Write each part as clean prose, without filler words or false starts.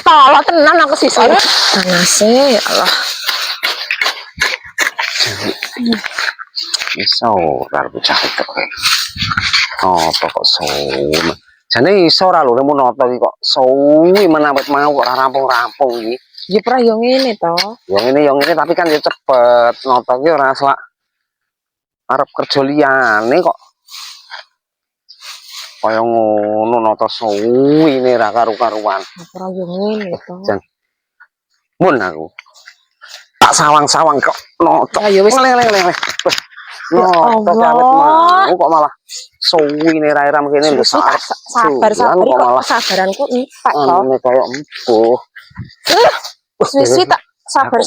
Tolong tenan aku sih saya. Panase Allah. Iso karo bocah itu. Oh, kok suwi. Jane iso ora lho nek noto iki kok suwi menawet mau kok ora rampung-rampung iki. Ya pra yo ngene to. Yo ngene tapi kan ya cepet. Noto iki ora selak arep kerja liyane kok. Kaya ngono noto suwine ra karu-karuan. Pra yo ngene to. Jan. Mun aku. Tak sawang-sawang kok noto. Ya wis lele. Noto awet mau kok malah suwine ra iram kene lho sabar kok sabaranku entek to. Ngene kaya empuh. Suwi tak sabar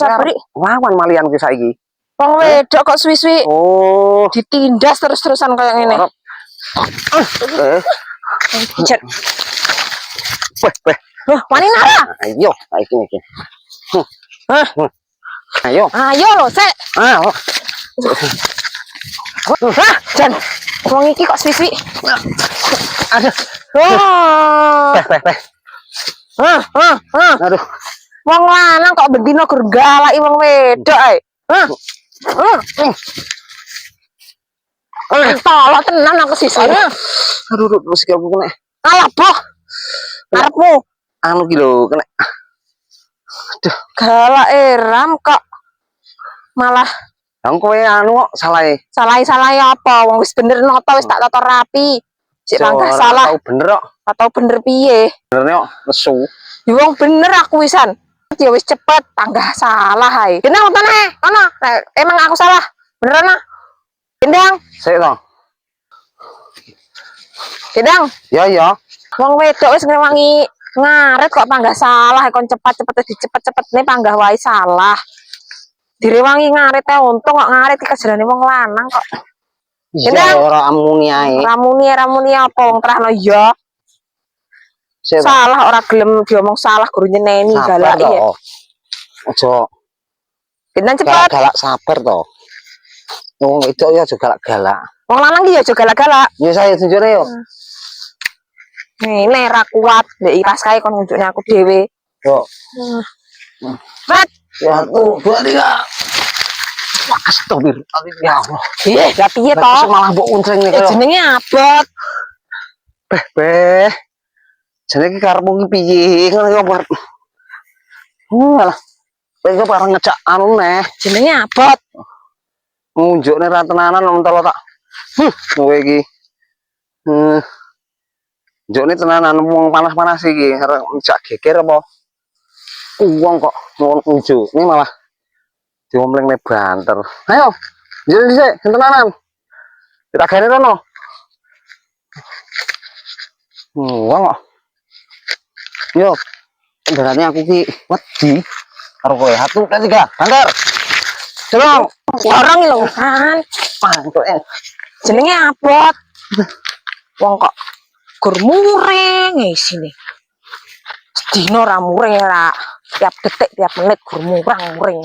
Lawan malian ki saiki. Wong wedok kok suwi-suwi. Oh, ditindas terus-terusan kayak ngene. Pijet. Weh. Wani nara. Ayo, iki. Ayo. Ayo lho, Sek. Jan. Wong iki kok suwi-suwi. Aduh. Weh. Aduh. Wong lanang kok bendino gur galaki wong wedok ae. Tolong tenan aku sih saya. Aduh, terus iki aku kena. Alah, boh. Karepmu Anu ki lho, kena. Aduh, galak ram kok malah Yang kowe anu kok salahe. Salah apa? Wong wis bener noto wis tak tata rapi. Sik panggah salah. Tahu bener kok. Atau bener piye? Benernya kok nesu. Ya wong bener aku wisan. Ya wis cepet panggah salah ae. Gendang utane, ana. Emang aku salah. Beneran ah. Gendang. Sik to. Gendang. Ya. Wong wedok wis ngewangi ngaret kok panggah salah kon cepet-cepet dicepet-cepetne panggah wae salah. Direwangi ngaret untung kok ngaret iki kejarane wong lanang kok. Iya ora amuni ae. Ramuni apa wong terahno ya. Salah ora gelem diomong salah guru nyeneni galak ya. Aja. Gendang cepet. Galak sabar to. Wong itu ya aja galak-galak. Wong lanang iki ya aja galak-galak. Ya saya tunjukne yo. Nek ra kuat, mbek iras kae kon nunjukne aku dhewe. Yo. Mat. Ya, 1, 2, 3. Astagfirullah. Ya Allah. Iya, ya piye to? Malah mbok unceng nek jenenge abot. Beh. Jenenge iki karepmu ki piye? Ngono kok. Malah. Kowe bareng ngejak anu neh. Jenenge abot. Ngunjukne ra tenanan mentolo tak. Kowe iki. Nunjukne tenanan wong panas-panas iki arep ngejak geger apa? Wong kok nunjuk. Ini malah diomleng banter. Ayo. Jadi dhisik tenanan. Kita gane rono. Wong kok. Yo. Kendarane aku ki wedi karo kowe. 1, 2, 3. Banter. Dorong. Orang lho kan. Pantuke. Jenenge abot. Wong kok gur mureng isine. Sedina ra mureng ra. Tiap detik, tiap menit gur muring.